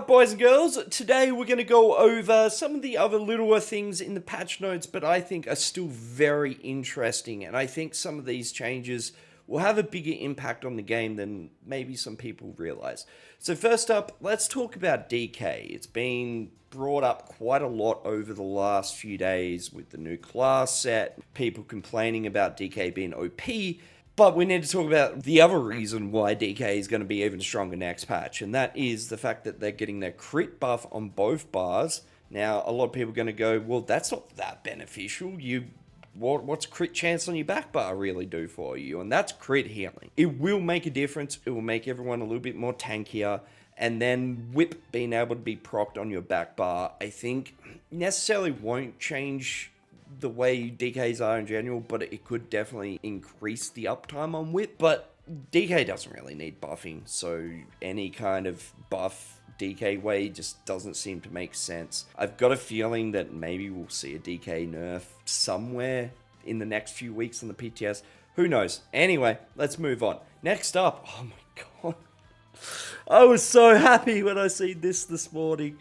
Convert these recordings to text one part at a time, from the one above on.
Alright, boys and girls, today we're going to go over some of the other littler things in the patch notes, but I think are still very interesting, and I think some of these changes will have a bigger impact on the game than maybe some people realize. So first up, let's talk about DK. It's been brought up quite a lot over the last few days with the new class set, people complaining about DK being OP, but we need to talk about the other reason why DK is going to be even stronger next patch, and that is the fact that they're getting their crit buff on both bars. Now, a lot of people are going to go, well, that's not that beneficial. What's crit chance on your back bar really do for you? And that's crit healing. It will make a difference. It will make everyone a little bit more tankier. And then whip being able to be procced on your back bar, I think necessarily won't change the way DKs are in general, but it could definitely increase the uptime on whip. But DK doesn't really need buffing, so any kind of buff DK way just doesn't seem to make sense. I've got a feeling that maybe we'll see a DK nerf somewhere in the next few weeks on the PTS. Who knows? Anyway, let's move on. Next up, oh my god. I was so happy when I seen this morning.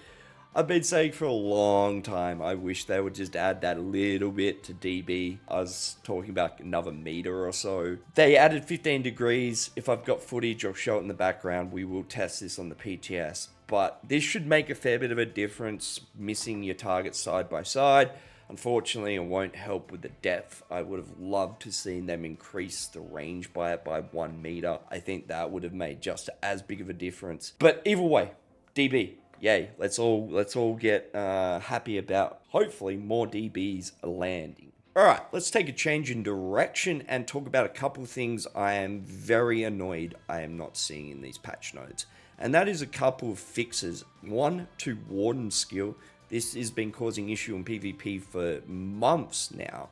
I've been saying for a long time, I wish they would just add that little bit to DB. I was talking about another meter or so. They added 15 degrees. If I've got footage, I'll show it in the background. We will test this on the PTS. But this should make a fair bit of a difference, missing your targets side by side. Unfortunately, it won't help with the depth. I would have loved to see them increase the range by 1 meter. I think that would have made just as big of a difference. But either way, DB. Yay, let's all get happy about, hopefully, more DBs landing. Alright, let's take a change in direction and talk about a couple of things I am very annoyed I am not seeing in these patch notes. And that is a couple of fixes. One, to Warden skill. This has been causing issue in PvP for months now.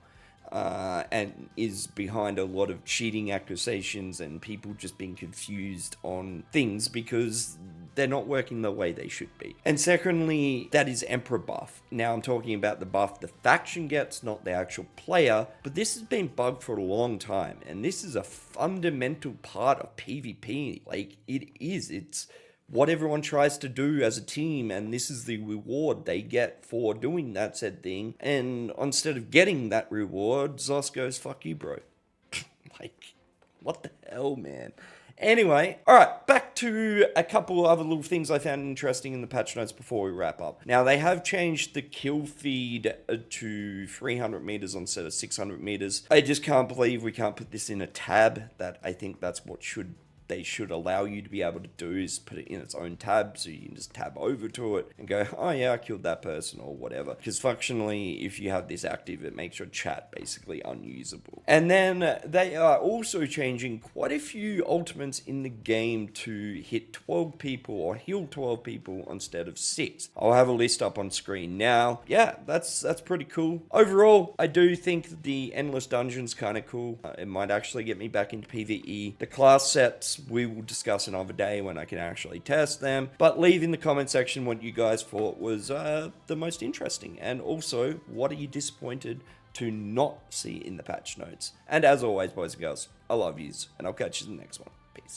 And is behind a lot of cheating accusations and people just being confused on things because they're not working the way they should be. And secondly, that is Emperor buff. Now I'm talking about the buff the faction gets, not the actual player, but this has been bugged for a long time, and this is a fundamental part of PvP. Like, it's what everyone tries to do as a team, and this is the reward they get for doing that said thing. And instead of getting that reward, Zos goes, fuck you, bro. Like, what the hell, man? Anyway, alright, back to a couple other little things I found interesting in the patch notes before we wrap up. Now, they have changed the kill feed to 300 meters instead of 600 meters. I just can't believe we can't put this in a tab. I think that's what they should allow you to be able to do, is put it in its own tab so you can just tab over to it and go, oh yeah, I killed that person or whatever. Because functionally, if you have this active, it makes your chat basically unusable. And then they are also changing quite a few ultimates in the game to hit 12 people or heal 12 people instead of 6. I'll have a list up on screen now. Yeah, that's pretty cool. Overall, I do think the Endless Dungeon's kind of cool. It might actually get me back into PvE. The class sets we will discuss another day when I can actually test them, but leave in the comment section what you guys thought was the most interesting, and also what are you disappointed to not see in the patch notes. And as always, boys and girls, I love yous, and I'll catch you in the next one. Peace.